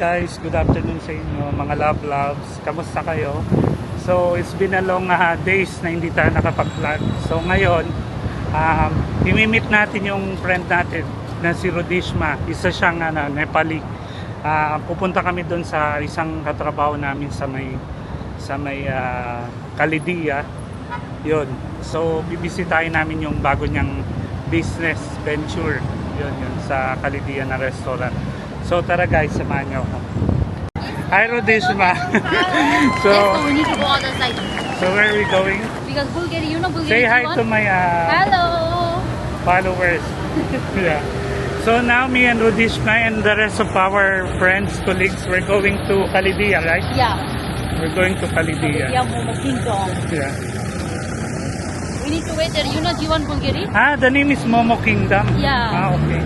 Guys, good afternoon sa inyo mga love loves. Kamusta kayo? So, it's been a long days na hindi tayo nakapag-vlog. So, ngayon, imimit natin yung friend natin na si Rodishma. Isa siyang Nepali. Pupunta kami doon sa isang katrabaho namin sa may Kalidia. Yun. So, bibisitahin namin yung bago niyang business venture. Yun sa Kalidia na restaurant. So tara guys, samahan niyo ako. Hi Rodishma. So we need to go other side. So where are we going? Because Bulgaria, you know Bulgaria. Say hi to my hello followers. Yeah. So now me and Rodishma and the rest of our friends, colleagues, we're going to Kalidia, right? Yeah. We're going to Kalidia. Yeah, Momo Kingdom. Yeah. We need to wait there. You know Jivan Bulgaria? The name is Momo Kingdom. Yeah. Okay.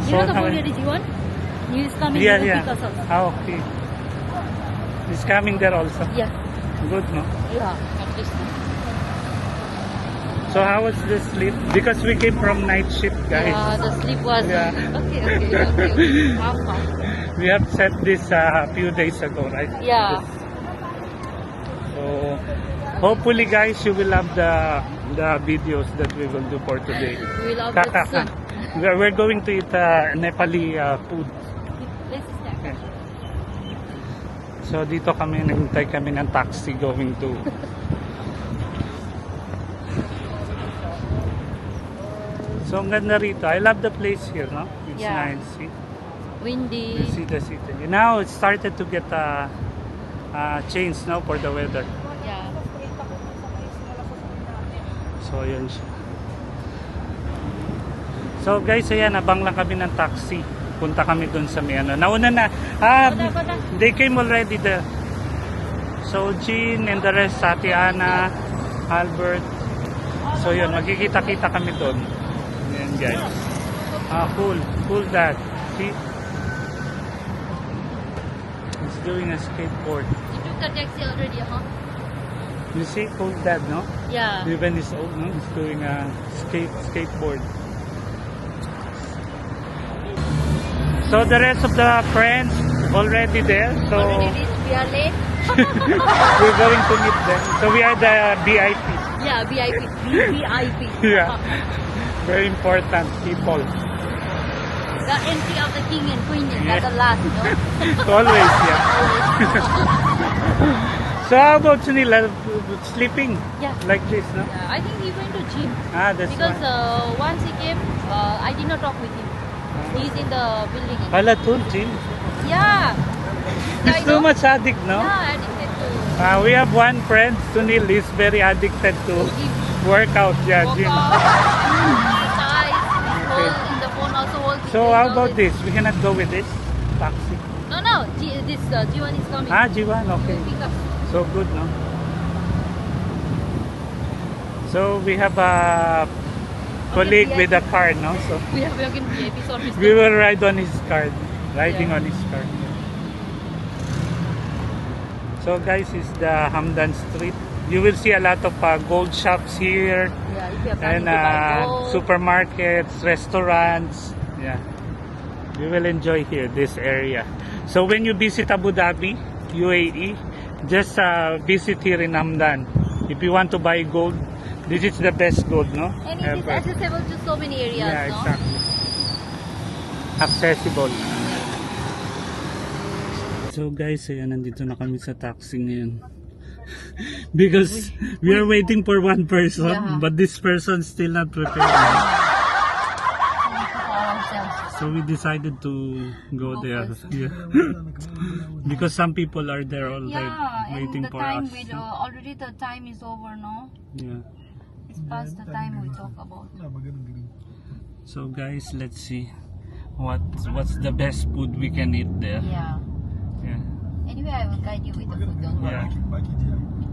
You know the Bulgaria Jivan? He is coming Yeah, to yeah. pick us up. Okay. He's coming there also. Yeah. Good, no? Yeah. At least. So how was the sleep? Because we came from night shift, guys. Yeah, the sleep was Yeah. Okay. Half. We have set this a few days ago, right? Yeah. So hopefully, guys, you will love the videos that we will do for today. We love it soon. We're going to eat Nepali food. Let's start. Okay. So dito kami, naghintay kami ng taxi going to So ang ganda rito. I love the place here, no? It's Yeah. nice. See? Windy. You see the city. Now it started to get change now for the weather. Yeah. So yun siya. So guys, ayan, abang lang kami ng taxi. Punta kami dun sa may Nauna na. They came already there. So Jean and the rest, Tatiana, Albert. So yun, magkikita-kita kami dun. Ayan guys. Cool dad. See? He's doing a skateboard. You took the taxi already, huh? You see, cool dad, no? Yeah. Even is old, no? He's doing a skateboard. So the rest of the friends already there. So Already reached. We are late. we're going to meet them. So we are the VIP. Yeah, VIP. VIP. Yeah. Very important people. The entry of the king and queen is Yeah. at the last, no? Always, yeah. So how about Sunil? Sleeping? Yeah. Like this, no? Yeah, I think he went to gym. That's Because why. once he came, I did not talk with him. He's in the building. Pala too, Jim. Yeah. He's too much addict, no? Yeah, addicted to We have one friend, Sunil, is very addicted to gym. workout. Yeah, gym. Workout. Exercise. Hold in the phone also hold. So how about this? We cannot go with this taxi. No. This Jivan is coming. Jivan, okay. He will pick us. So good, no? So we have a colleague with a car, no? So We are in VIP service. we will ride on his car, riding on his car. So guys, is the Hamdan Street. You will see a lot of gold shops here, Yeah, if you are planning and to buy gold. supermarkets, restaurants. Yeah, you will enjoy here this area. So when you visit Abu Dhabi, UAE, just visit here in Hamdan. If you want to buy gold, this is the best gold, no? And it is Ever. accessible to so many areas, Yeah, no? exactly. Accessible. So guys, ayan, nandito na kami sa taxi ngayon. Because we are waiting for one person, Yeah. but this person still not prepared. So we decided to go there. Yeah. Because some people are there already Yeah, waiting and the for time us. already the time is over, no? Yeah. It's past the time we talk about. So guys, let's see what's the best food we can eat there. Yeah. Yeah. Anyway, I will guide you with the food, don't worry. Yeah.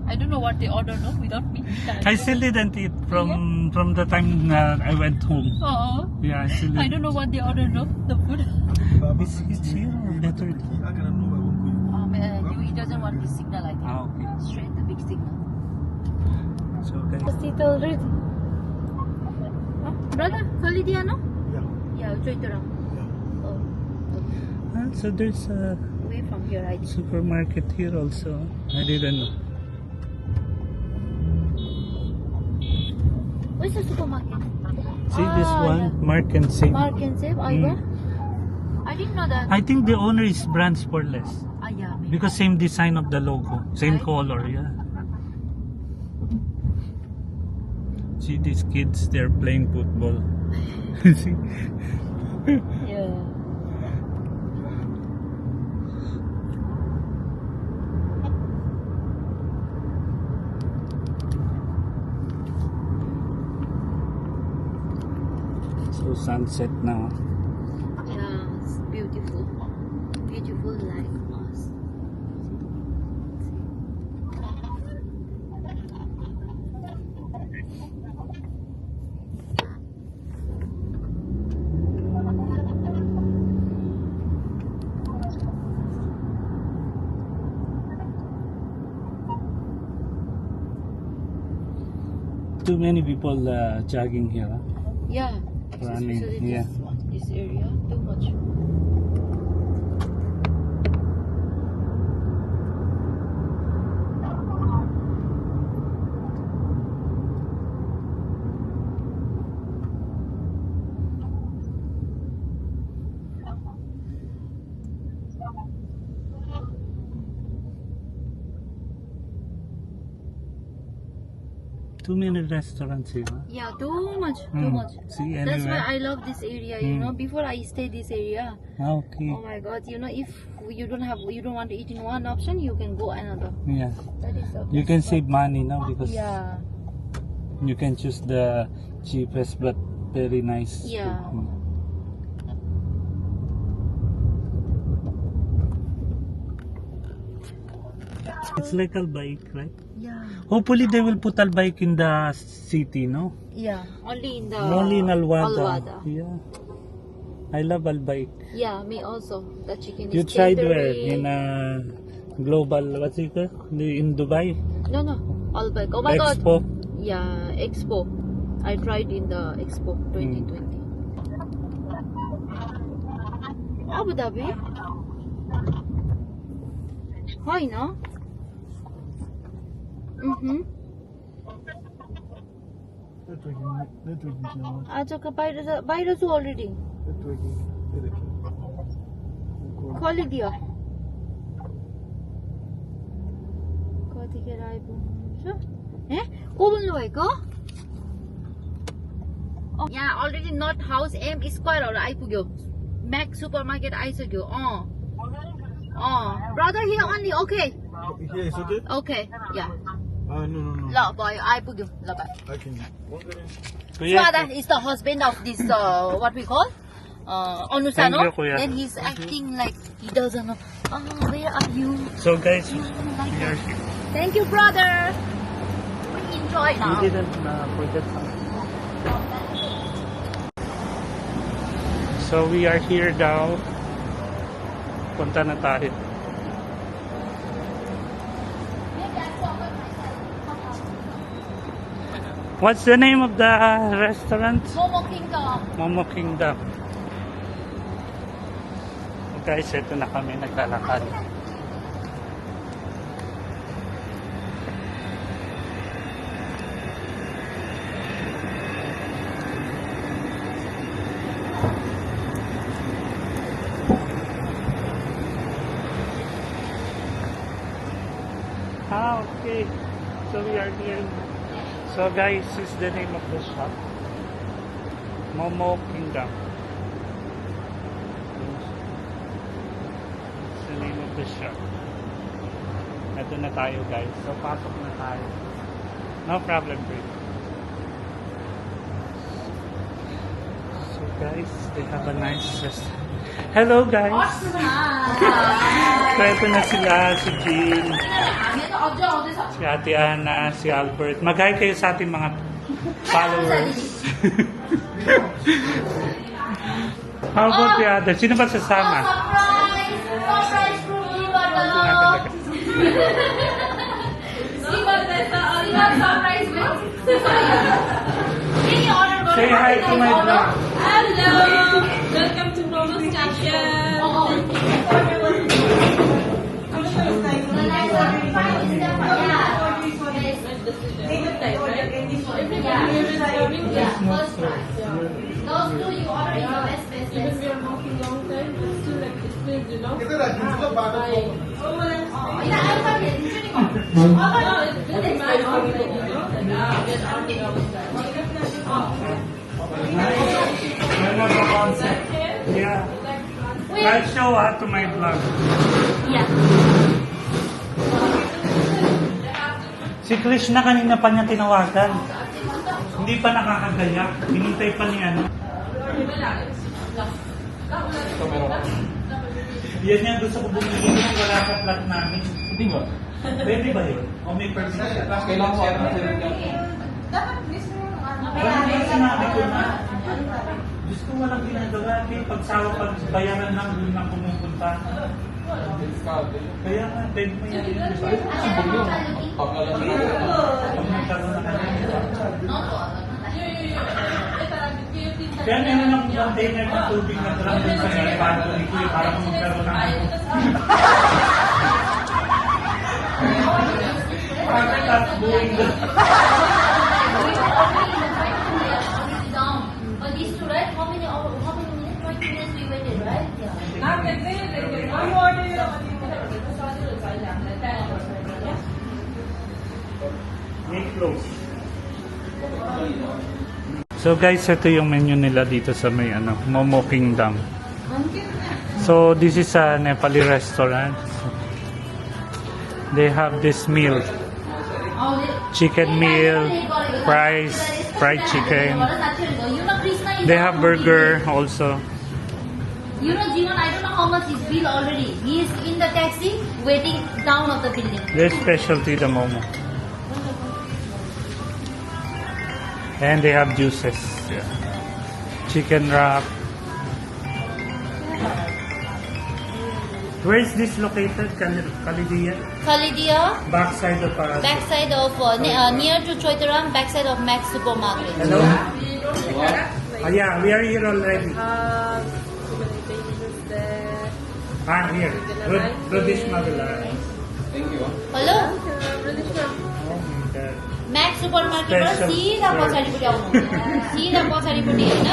I don't know what they order, no? Without me. I still didn't eat from the time I went home. Oh, Yeah, I still I didn't. don't know what they order, no? The food. It's here or better? He doesn't want the signal, I think. Okay. Straight the big signal. So guys, Seat already. Brother, Kalidia, no? Yeah. Yeah, straight around. Oh. Ah, so there's a Away from here, I think. supermarket here also. I didn't know. Where's the supermarket? See this one, Mark and Save. Mark and Save, I didn't know that. I think the owner is Brand Sportless Yeah. maybe. because same design of the logo, same Right. color, yeah. See these kids, they're playing football. See? Yeah. So sunset now. Yeah, it's beautiful. Beautiful like us. Too many people jogging here. Huh? Yeah. Running, Especially yeah. this area, too much. Too many restaurants here. Huh? Yeah, too much, too Hmm. much. See That's why anywhere. I love this area. You Hmm. know, before I stay this area. Okay. Oh my God! You know, if you don't want to eat in one option, you can go another. Yeah. That is the You best can one. save money now because Yeah, you can choose the cheapest but very nice. Yeah. food. It's like Albike, right? yeah, Hopefully they will put Albike in the city, no? yeah. Only in the Only in Alwada. Alwada. Yeah. I love Albike. Yeah, me also. The chicken You is tried where? tendering. In global, what's it called? In Dubai? No, no, Albike. Oh my God. Expo? Yeah, Expo. I tried in the Expo 2020. Abu Dhabi. Hi, no? आज का बाहिर छु अलरेडी खोलिदियो कतिखेर आइपुग्नुहुन्छ ए को बोल्नु भएको यहाँ अलरेडी नर्थ हाउस एम स्क्वायरहरु आइपुग्यो म्याक सुपरमार्केट आइसक्यो brother here only okay Yeah, it's okay? Okay या No. ल भयो आइपुग्यो ल by I can. Kuya, Swada is the husband of this, what we call, Anusano. Thank you, Kuya. Then he's acting like he doesn't know. Oh, where are you? So guys, Like we are that. here. Thank you, brother. We enjoy We now. didn't forget something. So we are here daw. Punta na tayo. What's the name of the restaurant? Momo Kingdom. Momo Kingdom. So guys, ito na kami naglalakad. Okay. So we are here. So guys, this is the name of the shop. Momo Kingdom. It's the name of the shop. Ito na tayo guys. So pasok na tayo. No problem bro. So guys, they have a nice restaurant. Hello guys. So ito na sila, si Jean, si Ate Ana, si Albert. Mag-hi kayo sa ating mga followers. How about the other? Sino ba sasama? Surprise from Ibarra. Surprise with. Any order? Say hi to my vlog. Hello! Welcome to Momo Station! Yeah. I'll show to my vlog. Yeah. Si Krishna kanina pa niya tinawagan. Hindi pa nakakagaya. Hinintay pa niya. Yan nga gusto ko bumili ng wala sa flat namin. Hindi ba? Pwede ba yun? O may permission? Kailangan ko Parang yung sinabi ko na, Diyos ko walang ginagawa. Pagsawa bayaran lang doon na pumupunta. Kaya nga, pwede mo yan. Pag nagkaroon na kanina. Kaya meron akong container ng tubig na drum dun sa pantry ko para kung magkaroon ng bakit at buwing doon? But these two, right? How many minutes? 20 minutes we waited, right? Yeah. Make close. So guys, ito yung menu nila dito sa may Momo Kingdom. So this is a Nepali restaurant. They have this meal. Chicken meal, fries, fried chicken. They have burger also. You know, Jivan, I don't know how much is bill already. He is in the taxi waiting down of the building. Their specialty, the Momo. And they have juices. Yeah. Chicken wrap. Where is this located? Kalidia? Khalidia, Backside of backside of near to Choitaram, backside of Max Supermarket. Hello? Yeah, we are here already. Here. Pradesh Magala. Thank you. Hello? Oh my God. Max Supermarket बाट Special सीधा for- पछाडिपट्टि आउनु सीधा पछाडिपट्टि होइन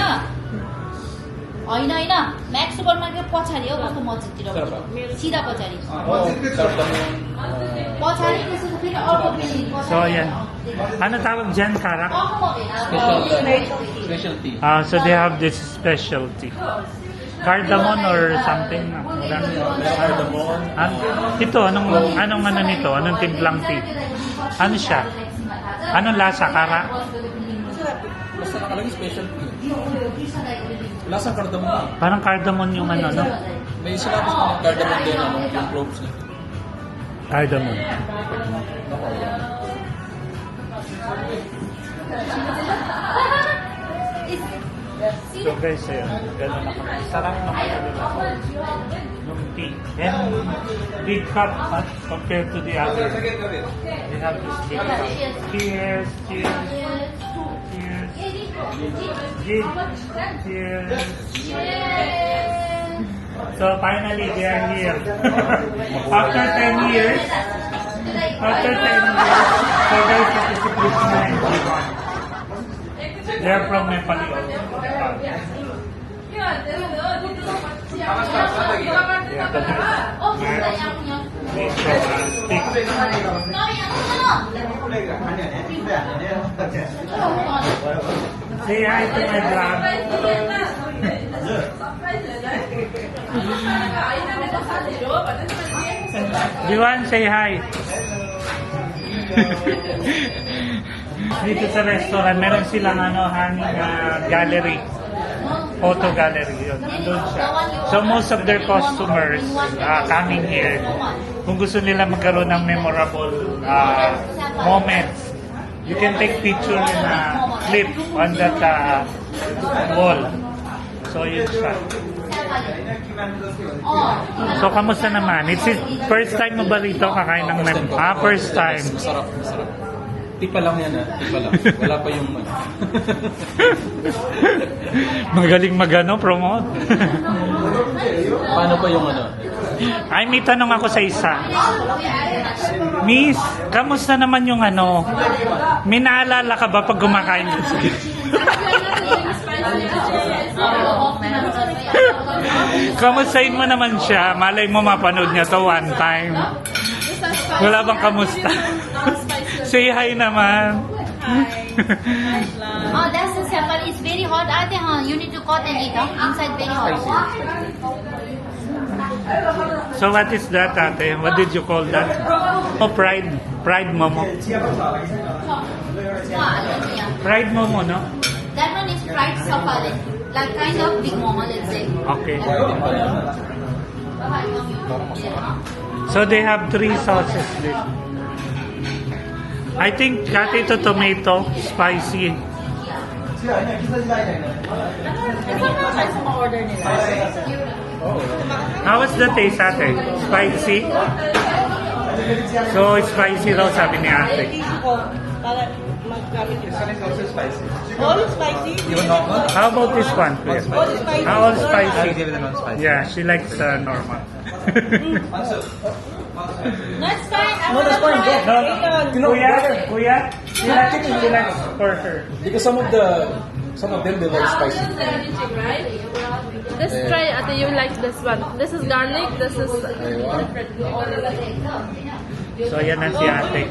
होइन होइन Max supermarket पछाडि हो कस्तो मस्जिदतिर सिधा पछाडि पछाडि त्यसपछि फेरि अर्को building So, yan. Ano tawag dyan, Karak? Specialty. So they have this specialty. Cardamom or something? Cardamom. Ito, anong ano nito? Anong timplang tea? Ano siya? Anong lasa, Kara? Basta nakalagay specialty. Lasang cardamom. Parang cardamom yung ano, no? May sinabi sa mga cardamom din, yung cloves niya. Cardamom. So guys, ayun. Ganun na kami. Sarap na kami. Yung tea. And big cup compared to the other. They have this big cup. Cheers, cheers, cheers. Cheers. So finally, they are here. After 10 years, so guys, this is Krishna and Jivan. They are from Nepali also. Say hi to my vlog. Jivan, say hi. Dito sa restaurant, meron silang hanging gallery. Photo gallery. Yun, nandun siya. So most of their customers coming here, kung gusto nila magkaroon ng memorable moments, you can take picture in a clip on that wall. So yun siya. So kamusta naman? It's his first time mo ba rito kakain ng first time. Masarap, masarap. Tipa lang yan tipa lang. Wala pa yung Magaling promote. Paano pa yung Ay, may tanong ako sa isa. Miss, kamusta naman yung may naalala ka ba pag kumakain ka sa Kamustahin mo naman siya. Malay mo mapanood niya to one time. Wala bang kamusta? Say hi naman. Oh, that's the sample. It's very hot. I think you need to cut and eat. Inside very hot. So what is that, ate? What did you call that? Oh, pride. Pride momo. Pride momo, no? That one is fried sapale. Like kind of big momo, let's say. Okay. So they have 3 sauces there. I think ito tomato, spicy. How was the taste, ate? Spicy? So spicy daw sabi ni ate. Para magkamit This one is also spicy. all spicy. Even normal? How about this one, please? All spicy. I'll give it a non-spicy. Yeah, she likes normal. Next time, I No, want that's to fine. try No, bacon. You know, Kuya, she likes for her. because some of them they like spicy. Let's try ate, you like this one. This is garlic, this is So ayan na si ate.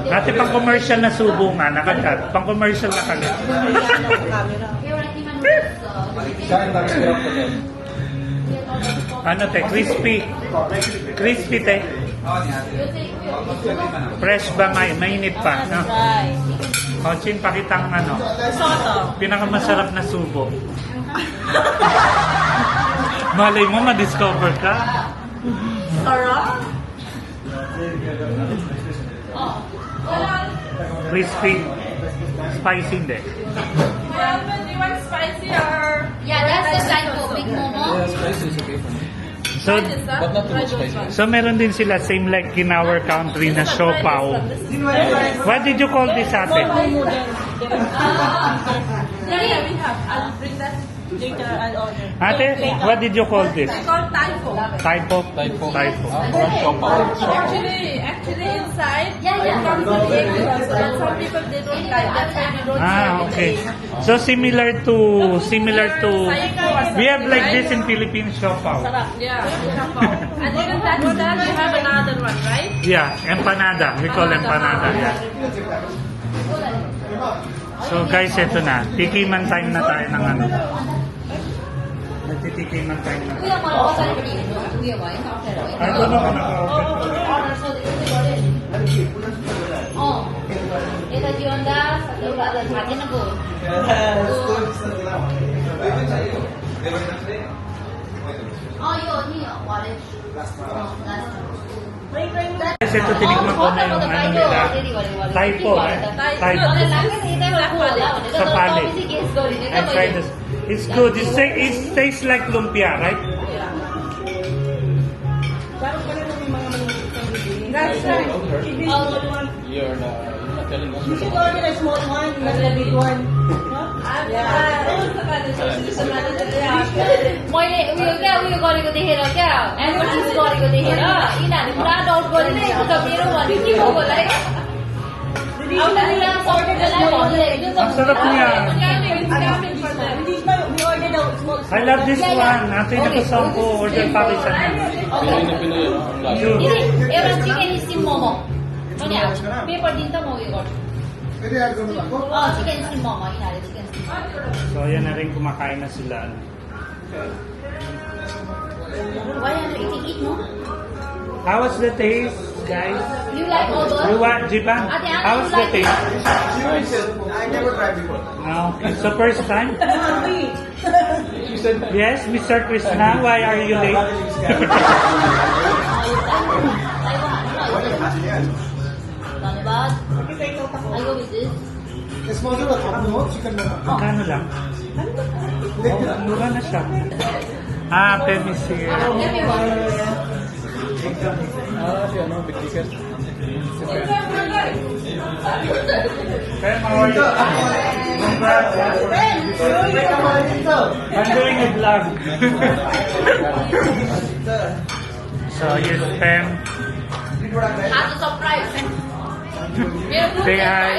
Ate, pang commercial na subo nga, nakagat. Pang commercial na kagat. Kain lang sila po din. Ano te, crispy. Crispy te. Fresh ba ngayon? Mainit pa. No? Try. O, Chin, pakitang ano. Soto. Pinakamasarap na subo. Malay mo, ma-discover ka. Sarap. Crispy. Spicy hindi. do you want spicy or Yeah, that's the type of big momo. Yeah, spicy is okay for me. So, But not too much spicy. so meron din sila same like in our country na siopaw. What did you call this, ate? yeah, we have. I'll bring that. Later, I'll order. Ate, what did you call this? It's called typho. Typo? Typho. Typo. Actually inside Yeah, yeah. it comes with egg yolks, but some people they don't like. That's why we don't Ah, serve it okay. egg. So similar to we have like this in Philippines siopaw. Yeah. And even that we have another one, right? Yeah, empanada. We call empanada. Yeah. So guys, eto na. Tikiman time na tayo ng ano. Nagtitikiman time na. Kuya, mga kasali pa dito. Kuya ba? Yung counter. I don't know kung naka-open. Order so they Oh. Ito yung das. Ito yung das. Hati na go. Oh, yun. Yun. Wallet. Oh, that's Kasi ito tinikman ko na yung ano nila. Typo, right? Typo. Sa pali. I tried this. It's good. It tastes like lumpia, right? That's right. You're not telling us. You should order a small one, not a big one. No? मैले उयो क्या उयो गरेको देखेर क्या एडभर्टाइज गरेको देखेर यिनीहरूले पुरा डाउट गरिरहेको छ मेरो भने के हो होला है Ang sarap niya. We ordered a small. I love this one. Ate, nagustuhan ko. Order pa kayo sa amin. Yun. एउटा चिकन स्टिम मोमो पनि पेपर दिन त म उयो गर्छु चिकन स्टिम मोमो यिनीहरूले chicken steam So, ayan na rin kumakain na sila. Why are you eating it, no? How was the taste, guys? You like all those? You want, Jipan? How was the taste? I never tried before. Ah, okay. So, first time? Yes, Mr. Krishna, why are you late? धन्यवाद I go with this. Magkano lang? Oh, mura na siya. Ah, Pemisir. Give me one. Si ano, big ticket. Kaya mga congrats. I'm doing a vlog. So, yes, Pem. आज surprise. मेरो group Say hi.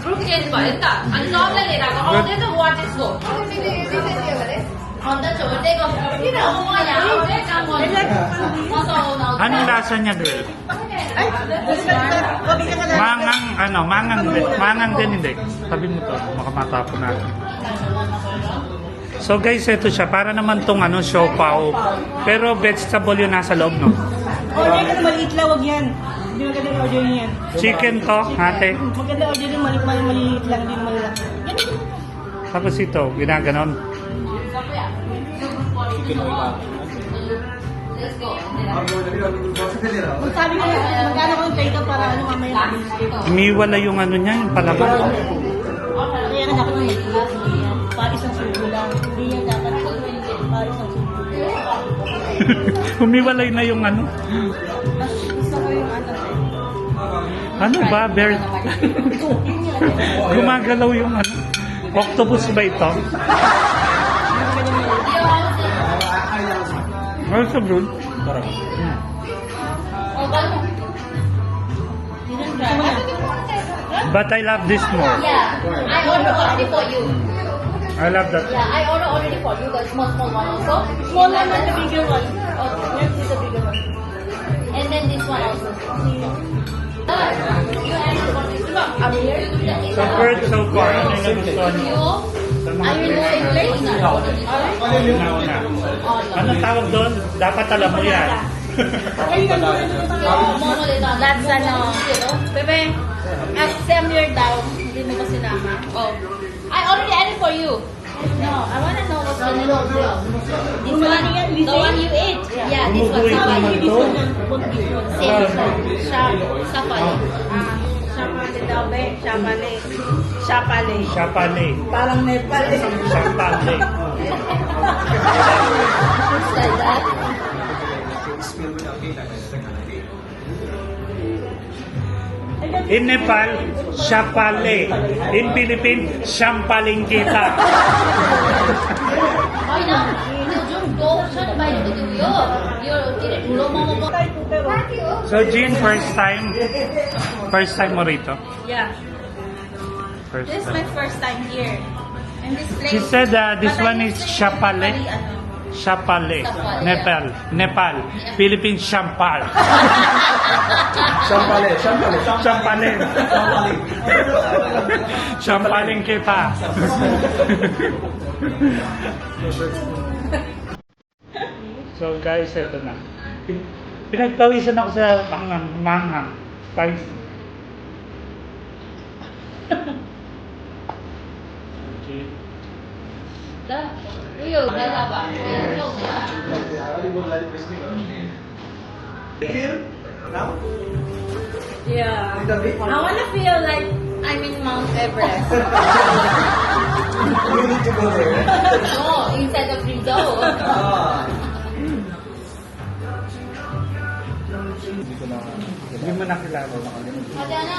Group change भयो नि त अनि सबलाई लिएर आएको आउँदै त what is go 건다 저거 이거 뭐야? Anong lasa niya, girl? Ay, mabigyan ka na. Mangang din hindi. Sabi mo to, baka matapon natin. So guys, ito siya. Para naman tong siopaw. Pero vegetable yun nasa loob, no? Order ka na maliit lang, wag yan. Hindi maganda yung order niyan. Chicken to, ate. Maganda order yung maliit lang, hindi malaki. Tapos ito, ginaganon. Chicken oil lang. Let's go. Magsabi ko na, magkano ko yung pay para mamaya. Umiwala yung niya, yung palaman. Kaya nga dapat may para isang subo lang. Hindi yan dapat para isang subo. Umiwalay na yung Mas gusto ko yung Ano ba, Bear? Gumagalaw yung Octopus ba ito? Ano sa bro? Sarap. Oh, bago. But I love this more. Yeah, I order already for you. I love that. Yeah, I order already for you, the small one also. Small one and the bigger one. Okay. Yes, is the bigger one. And then this one also. You ask for this one. I'm here. So far, ano yung nagustuhan You, niyo? Sa mga I will beer? say place now. Una. Ano tawag doon? Dapat alam mo yan. That's ano. Bebe, send your down. Hindi mo ba sinama? Oh. I already added for you. No, I wanna know what's the name of this. This one, the one you ate. Yeah, this one. Bumubuhay naman to. Same. Safari. Shapale. Parang Nepal eh. Shapale. Looks like that. In Nepal, Shapale. In Philippines, Shampaling kita. Why not? 요즘 또 옵션 많이 되고요. 이거 이렇게 물어먹어. So, Jean, first time mo rito? Yeah. First This is my time. first time here. And this place. She said this But one I is usually Shapale. usually, ano, Shapale. Shapale, Nepal. Philippines, Shampal. Champale. Shampale. Shampaling kita. So guys, ito na. Pinagpawisan ako sa manghang. Guys. 나 이거 내가 Yeah. I want to feel like I'm in Mount Everest. You need to go there. No, inside the freezer. Hindi mo nakilala. Adana,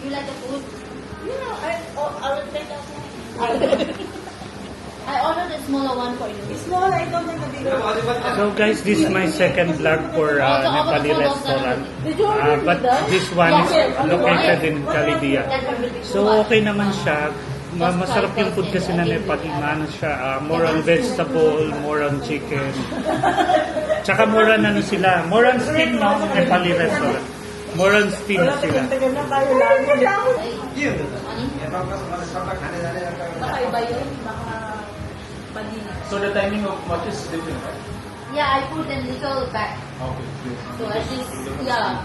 you like the food? I will take that one. I ordered the smaller one for you. Small, I don't like the bigger one. So guys, this is my second vlog for Nepali restaurant. But this one is located in Calidia. So okay naman siya. Masarap yung food kasi na Nepali. Ano siya, more on vegetable, more on chicken. Tsaka more on sila. More on steam, no? Nepali restaurant. More on steam sila. Tagal na tayo lang. Baka iba yun, baka mali. So the timing of much is different, right? Yeah, I put them little back. Okay. So at least, yeah.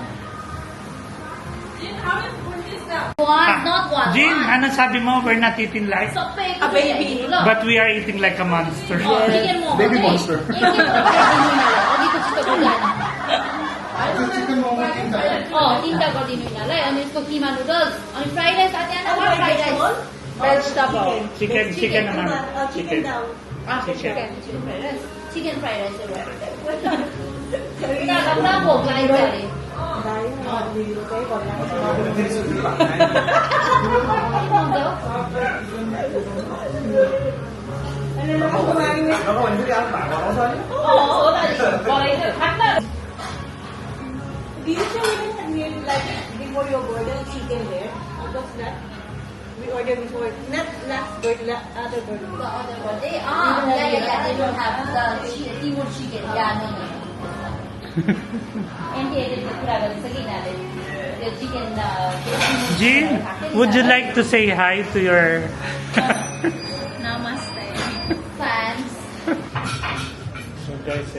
How important is that? One, not one. Jean, one. ano sabi mo? We're not eating like, A baby. but we are eating like a monster. Baby monster. तिनवटा गरिदिनु यिनीहरूलाई अनि यसको किमा नुडल्स अनि fried rice fried rice Vegetable. Chicken naman. Chicken Chicken. down. Chicken fried rice एउटा भोक लागेको अरे Dahil nililo kayo, wala na kasi ano na ako kumain na. Oo, Did you say even like before you order chicken there? What's that? We ordered before. Not last birthday, other birthday. The other one. They don't have the Timur chicken. Yeah, no. And here is the kurabali. Sige natin. The chicken, Jean, would you like to say hi to your Namaste. Fans. so guys?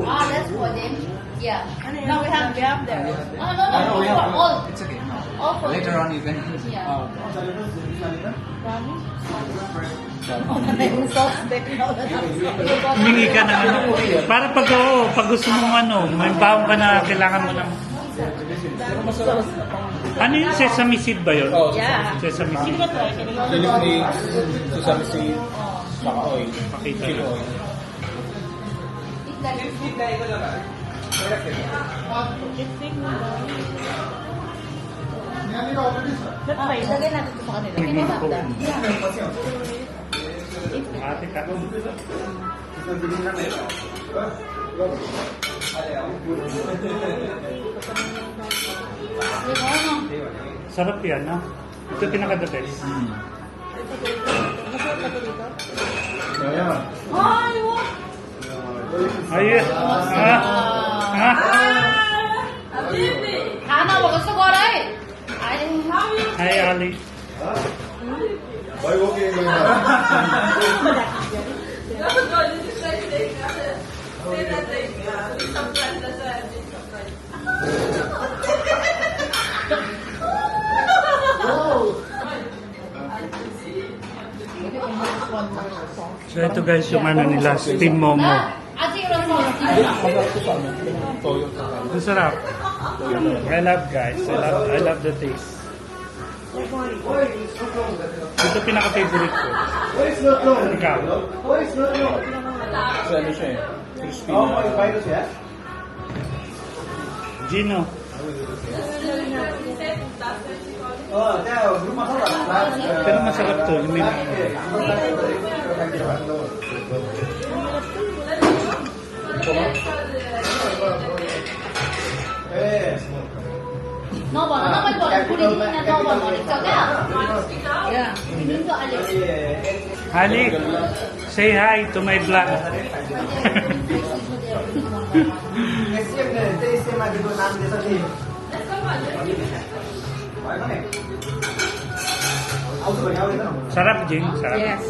Ah, that's for them. Yeah. No, we have there. Oh, no, we for have all. It's okay. All for Later them. on, you can use it. Yeah. Yung suspect na Humingi ka ng ano. Para pag gusto mong ano, may baong ka na kailangan mo ng... Ano yung sesame seed ba yun? Oh, Yeah. Sesame seed. chili flakes, sesame seed, saka oil. Pakita Chili lang. oil. Ilagay natin ito sa kanila. Ate ka. Sarap yan, ha? Ito pinaka-the best. Ayun. Hana, wag gusto ko rin. Hi, Ali. So ito guys yung ano nila, steam momo. Ate, Ramos. Toyo. Ang sarap. I love guys. I love the taste. Ito pinaka-favorite ko. Ikaw. Kasi ano siya eh. Crispy na. Gino. Pero masarap to. Yung may- No, ba? Naman po. Kulitin na daw ba mo? Ikaw ka. Yeah. Hindi ko alis. Ali, say hi to my vlog. Sarap, Jing. Sarap. Yes.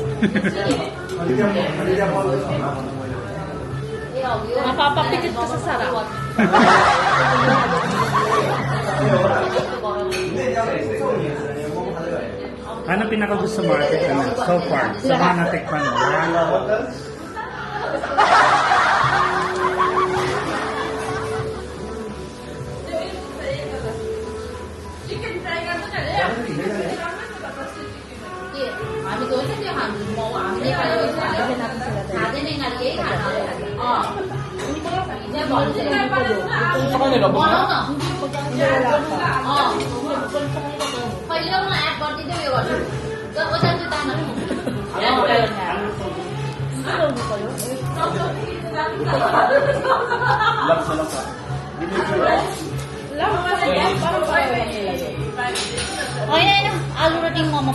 Mapapapikit ka sa sarap. Ano pinaka-gusto mo ate ka na so far? Sa mga natikman mo? 아니 너 현재 한 뭐, 아메리카 여기 다른 애가 얘가 이제 먼저 Sa kanila, 뭐 ba? 하나? पहिला मलाई एड गरिदिँदै उयो गर्छु जब ओछा चाहिँ तान Lang sa lang sa. होइन आलु र टिङ momo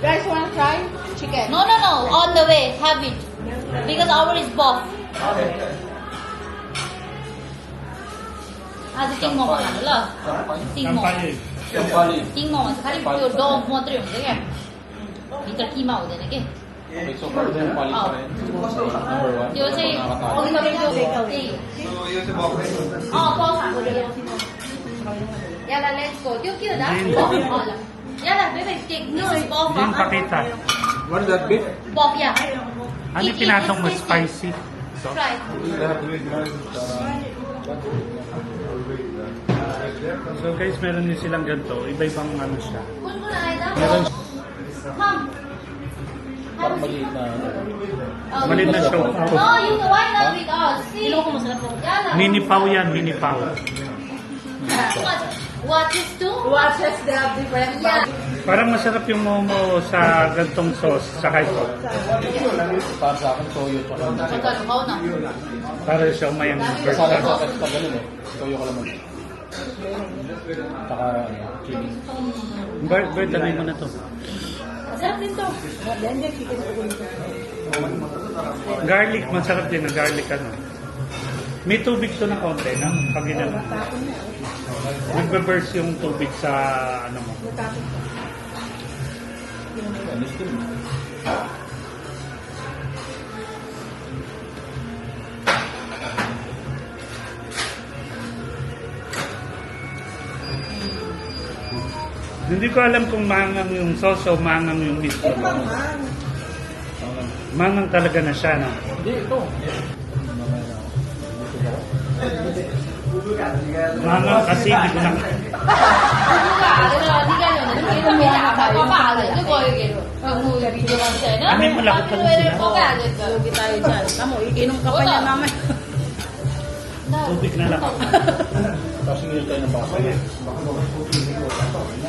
Guys, wanna try chicken? No, on the way, have it. Because our is buff. आज टिङ मोमो खानु ल टिङ मोमो Kampay. Kampali. टिङ मोमो चाहिँ खालि त्यो डो मात्रै हुन्छ क्या भित्र किमा हुँदैन के Okay, so far, kampali pa rin. Number one. त्यो चाहिँ Nakakatawa. त्यही पफ याला लेट्स गो त्यो के हो दा याला baby take this is puff Jing, pakita. What is that beef? Puff या Ano yung pinatong mo? Spicy? Try. So guys, meron din silang ganito. Iba-ibang ano siya. कुन कुन आइदा Meron Come. Parang maliit na. maliit na show. No, you why not with us? See. Yala. Mini pau yan, mini pau. What is two? Watches, they have different Yeah. Parang masarap yung momo sa gantong sauce, sa ito. Para sa akin, toyo tsaka. Magkano ka na? Para siya umayang Para version. sa akin, pag ganun eh. Toyo ka naman. Saka, chili. Bert, tanay mo na to. Masarap din to. Garlic, masarap din ang garlic ano. May tubig to na konti, no? Pag ginano. Nagbe-burst yung tubig sa ano mo. Anis din. Hindi ko alam kung mangang yung sauce o mangang yung mismo. Mangang talaga na siya, no? Hindi, ito. Mangang kasi hindi ko na... Ano yung malaki pala sila? Lugi tayo dyan. Kamu, iinom ka pa niya mamaya. Tubig na lang. Tapos hindi tayo ng basa.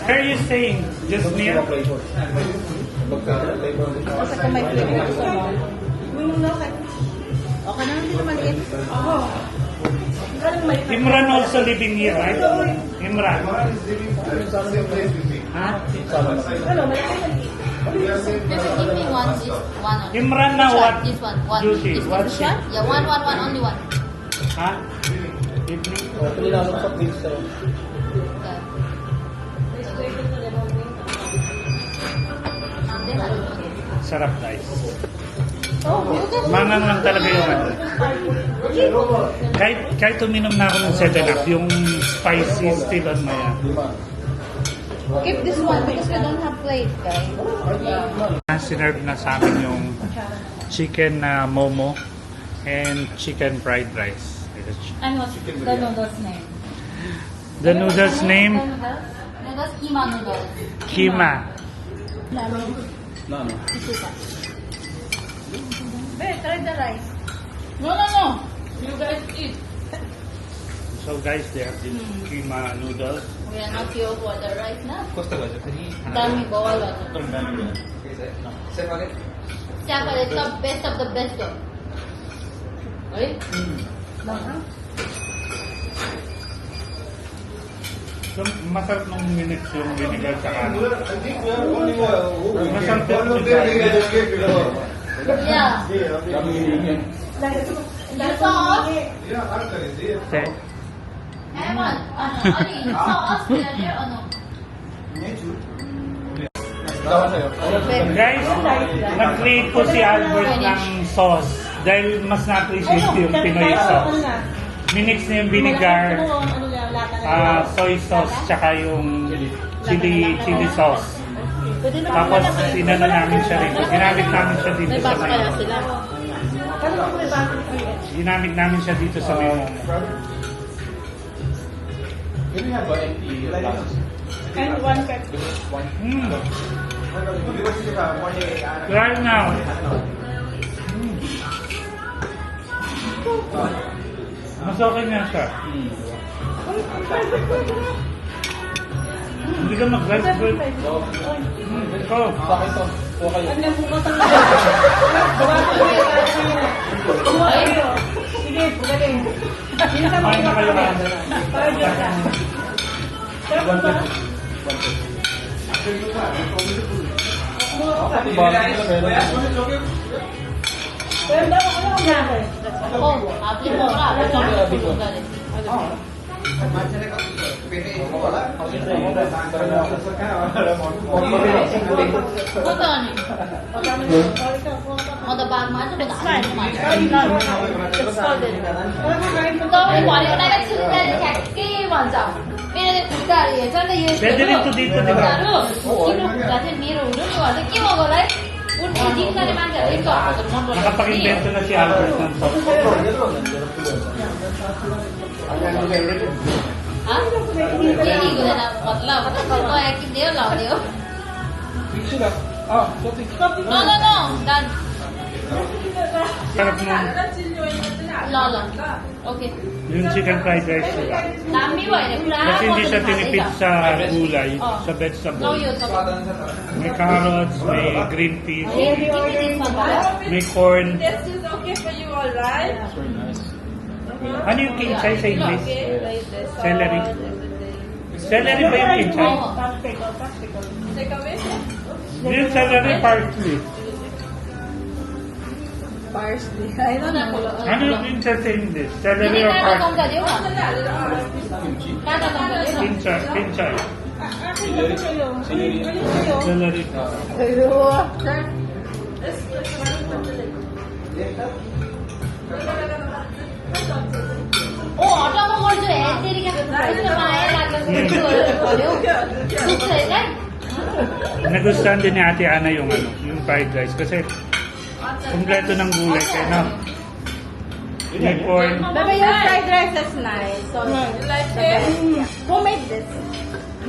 How are you saying? Just near? Flavor. Flavor. Kasi kung may flavor gusto mo. Okay na, hindi na maliit. Oo. Imran also living here, right? Imran. Ha? Give me one, this one. Imran na what? This one. Juicy. This What? one. Yeah, one, only one. Ha? Evening? Ito nilalong sa please. Yeah. Sarap guys. Mangang lang talaga yung ano. Kahit uminom na ako ng 7-Up, yung spicy still on my Keep this one because we don't have plate, guys. Sinerve na sa amin yung chicken na momo and chicken fried rice. And what's the noodles name? The noodles name, Noodles, Kima noodles. Kima. Na ano? Be, try the rice. No. You guys eat. So guys, they have this Kima noodles. We are not here for the rice na. Costa ba? Tell me, bawal ba ito? Siya pala, it's the best of the best though. Okay? So, masarap ng minutes yung vinegar sa kanin. Masarap yung Yeah. The sauce? Te. Ewan, ano, sauce nila there, ano? Guys, nag-create po si Albert ng sauce dahil mas na-appreciate yung Pinoy sauce. Minix na yung vinegar, soy sauce, tsaka yung chili sauce. Tapos sinano namin siya rito. Ginamit namin siya dito sa may... Ginamit namin siya dito sa may... Can you have an empty glasses? And one pepper. Right now. Mas okay na siya. Hindi ka mag-rice bread. Ito. Bakit ito? Kuha kayo. Ang nabukas ang sige, pagaling. Hindi na Kain na kayo ka. para dyan ka. Sarap ba? Pero daw ako lang natin. Oh, happy mo ka. Ito ano? Ako the bag man, ito ba It's golden. ito yung wali ko na nagsulita rin siya. Kaya yung mansaw. Pero yung kukari, sana yung Pwede rin to dito, di ba? Kino kukari, miro ulo ko. Ito kimo ko, like, hindi ko na naman siya. Ito ako. Nakapag-invento na si Albert ng sauce. Ha? Hindi ko na napatlaw. Ito ay kindiyo lang, di ba? No. Done. Sarap ng Lala. Okay. yung chicken fried rice nila. Dami ba? Kasi hindi siya tinipid sa gulay, sa No, vegetable. yun. May carrots, may green peas, may corn. This is okay for you, alright? Very nice. Ano yung king size sa English? Okay, like this. Celery. This is Celery ba yung pinchay? Tactical. Yung celery parsley. Parsley. I don't know. Ano yung pinchay sa English? Celery Hindi or parsley? kakatong ka, di ba? Kakatong ka, di ba? Pinchay. Pinchay. Akin ba sa'yo? Sa'yo? Celery. Auto mode जो है तेरी क्या बनाया लागला सूप है काय Nagustuhan din ni Ate Ana yung fried rice kasi kumpleto ng gulay kaya no? May corn. Baby, your fried rice is nice. So, you like it? Who made this?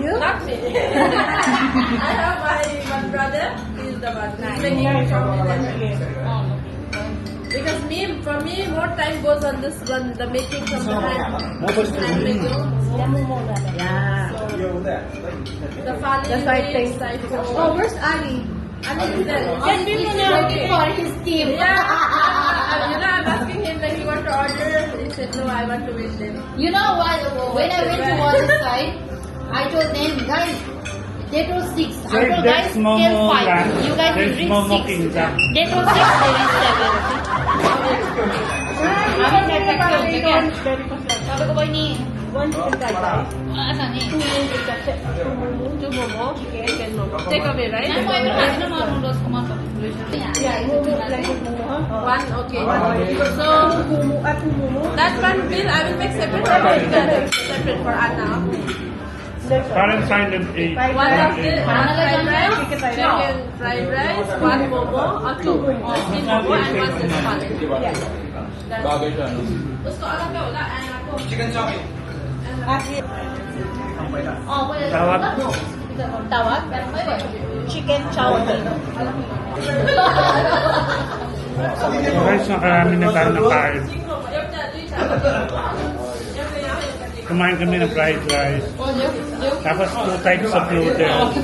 You? Not me. I have my one brother. He's the one making it for me. Because for me, more time goes on this one, the making from the hand. Yeah. The family That's why it ways, tastes. I Oh, where's Ali? Ali is there. Can be working for his team Yeah. I'm asking him like, you want to order? He said, no, I want to wait them. you know what when I went to watch the side I told them guys they told 6 I Sir, told there's guys till Momo 5 Land. you guys will There's reach Momo 6 Kingdom. they told 6 they reached 7 sabi ko ba ni One chicken fried rice. asan ni Two momo, chicken momo. Take away, right? ano mo every na mga noodles ko mga Yeah, mumu. Like it mumu, huh? One, okay. So, Mumu at mumu. that one bill I will make separate for Anna. Parang silent A. One of the fried rice, Chicken fried chicken fried rice, one momo, or two. Steamed momo and one sesame. Yes. Bagay siya, no? Gusto alam ka wala, Anna ko. oh pwede Tawag. tawag pero may ba Chicken chow mein. Guys, nakarami na tayo ng kain. Kumain kami ng fried rice. Tapos 2 types of noodles.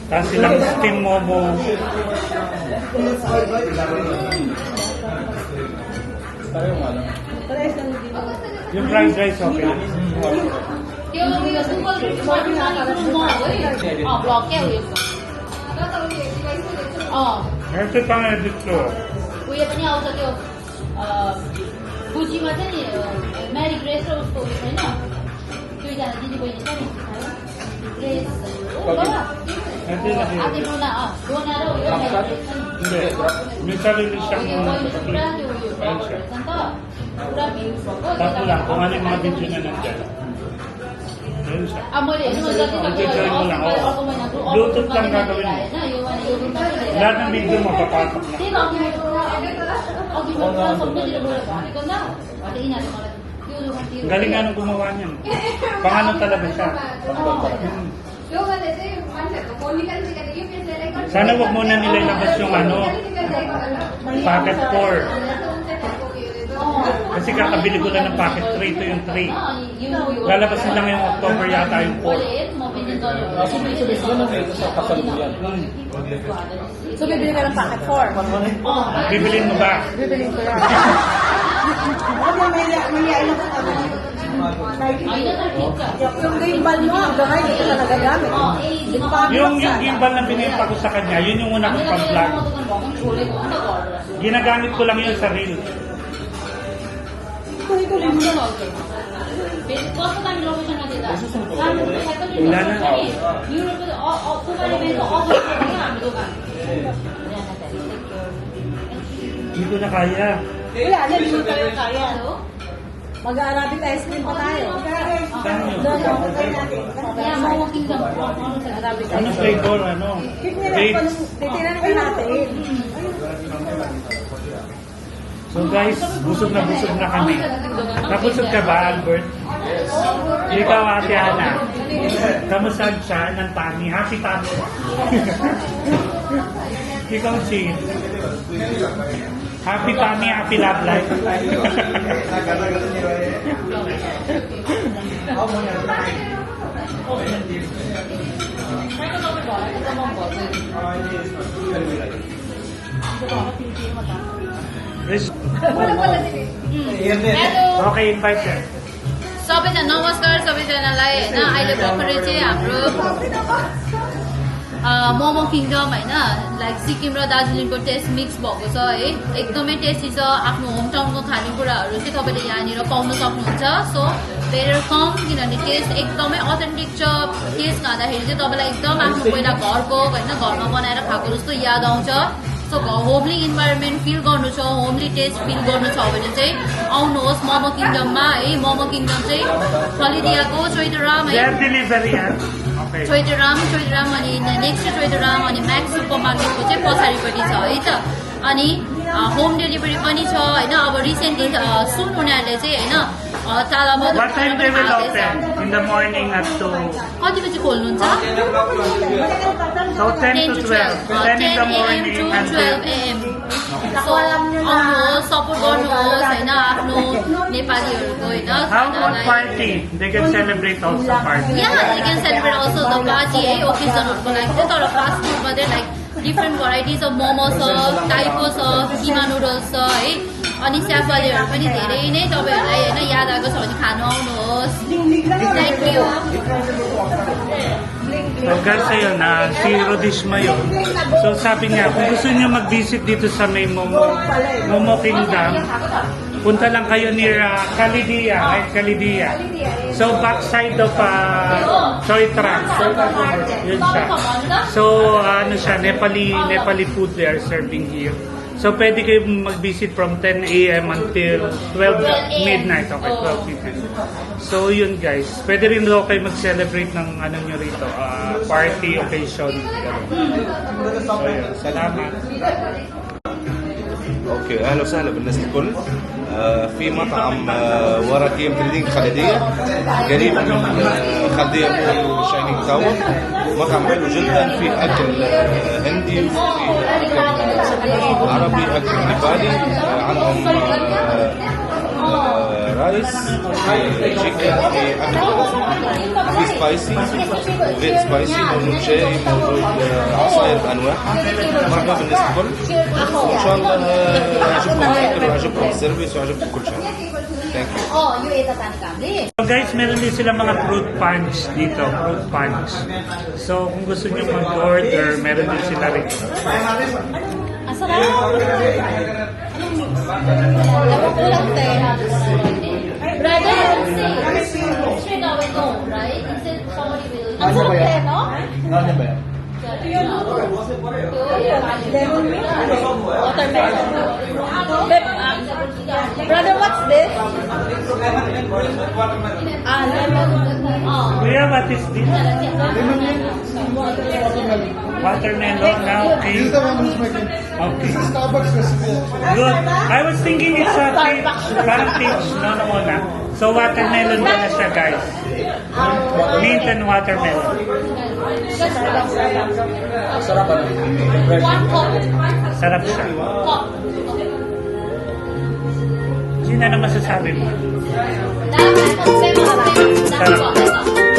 Tapos silang steam momo. Tayo nga lang. Parehas lang din. Yung fried rice okay. Yo, amiga, super morning na oh, block है ये oh Ito pang edit ko. उयो पनि आउँछ त्यो बुझीमा चाहिँ नि marry grace र उसको उयो छैन दुईजना दिदी बहिनी छ नि ग्रेस Ito na आधी डोना डोना र उयो म्यारी ग्रेस छ नि Hindi. May sarili उयो siyang बहिनी चाहिँ पुरा त्यो उयो रहेछ नि त पुरा भ्युज भएको Tapo lang, kung ano yung mga video na nandyan. Ayun siya. मैले हेर्नु जति Mag-join mo lang, oh. अर्को महिना Bluetooth lang gagawin mo. होइन यो भने यो पनि Lahat ng video mapapasok na. त्यही अघि सबैतिर गएर भनेको न भने यिनीहरूले मलाई त्यो दोकान Ang galing nga nung gumawa niyan. Pangano talaga siya. Sana wag muna nila ilabas yung packet 4. Kasi kakabili ko lang ng packet 3. Ito yung 3. Lalabas nila ngayong October yata yung 4. Kaso may sabihin na ito sa kasalukuyan. So, bibili ka ng packet 4. Bibilin mo ba? Bibili ko yan. Ako mayayain ako kami. Yung gimbal mo, hanggang ngayon, hindi ko na nagagamit. Yung gimbal na binilta ko sa kanya, yun yung una kong pag-vlog. Ginagamit ko lang yun sa reel. Tuloy-tuloy mo na. कस्तो दामी लोकेसन देता Wala na. युरोपको कुमारी बेनको अफर हामी दोकान Hindi ko na kaya. Wala, hindi mo tayo kaya. Mag-Arabic ice cream pa tayo. Saan yun? Doon, try natin. यहाँ momo kingdom Arabic Ano ice cream. flavor? Ano? Grapes. Titinan ka natin. So guys, busog na kami. Nabusog ka ba, Albert? Ikaw, Ate Ana. Kamusta siya ng tummy? Happy tummy. Ikaw, si happy tummy, happy love life. Hello Okay, invite her. सबैजना नमस्कार सबैजनालाई होइन अहिले भर्खरै चाहिँ हाम्रो मोमो किङडम होइन लाइक सिक्किम र दार्जिलिङको टेस्ट मिक्स भएको छ है एकदमै टेस्टी छ आफ्नो होम टाउनको खानेकुराहरू चाहिँ तपाईँले यहाँनिर पाउन सक्नुहुन्छ सो भेरी कम किनभने टेस्ट एकदमै अथेन्टिक छ टेस्ट खाँदाखेरि चाहिँ तपाईँलाई एकदम आफ्नो पहिला घरको होइन घरमा बनाएर खाएको जस्तो याद आउँछ सो होमली इन्भाइरोमेन्ट फिल गर्नु छ होमली टेस्ट फिल गर्नु छ भने चाहिँ आउनुहोस् मोमो किङडममा है मोमो किङडम चाहिँ खलिदियाको चैतराम है चैतराम अनि नेक्स्ट चैतराम अनि म्याक्स सुपर मार्केटको चाहिँ पछाडिपट्टि छ है त अनि होम डेलिभरी पनि छ होइन अब रिसेन्टली सुन उनीहरूले चाहिँ होइन तालाबन्द What time they will open? In the morning at 2. कति बजी खोल्नुहुन्छ So 10 to 12. 10 in the morning to and 12 AM. So आउनुहोस् सपोर्ट गर्नुहोस् होइन आफ्नो नेपालीहरूको होइन How about party? They can celebrate also party. Yeah, they can celebrate also the party है ओकेजनहरूको लागि चाहिँ तर फास्ट फुडमा चाहिँ like different varieties of momo छ टाइपो छ किमा नुडल्स छ है अनि स्याफालेहरू पनि धेरै नै तपाईँहरूलाई होइन याद आएको छ भने खानु आउनुहोस् thank you So guys, ayun na, si Rodishma yun. So sabi niya, kung gusto niyo mag-visit dito sa may Momo Kingdom, punta lang kayo near Kalidia, right? Kalidia. So backside of Choi Tran. Yun siya. So ano siya, Nepali food they are serving here. So pwede kayo mag-visit from 10 a.m. until 12 midnight. Okay, 12 midnight. So yun guys, pwede rin daw kayo mag-celebrate ng ano nyo rito, party occasion. So yun, salamat. اوكي اهلا وسهلا بالناس الكل. في مطعم ورا كيم تريدينج خالديه قريب من خالديه شاينينج تاور. مطعم حلو جدا فيه اكل هندي وفيه اكل عربي اكل نيبالي. عندهم رايس تشيكن في اكل في سبايسي غير سبايسي موجود شاي موجود عصاير بانواع. مرحبا بالناس الكل وان شاء الله يعجبكم الاكل ويعجبكم السيرفيس ويعجبكم كل شيء. ثانك يو. So guys, meron din sila mga fruit punch dito, fruit punch. So kung gusto niyo mag-order, meron din sila rito. Brother, straight away no, right? Instead somebody will. Ang sarap eh, no? Lemon milk? Watermelon. Brother, what's this? Lemon. Kuya, what is this? Watermelon now. Okay. Okay. Good. I was thinking it's a peach. Parang peach. No, muna. So watermelon pala siya guys. Mint and watermelon. One cup. Sarap siya. Cup. Sino na masasabi mo? Dapat, Sarap.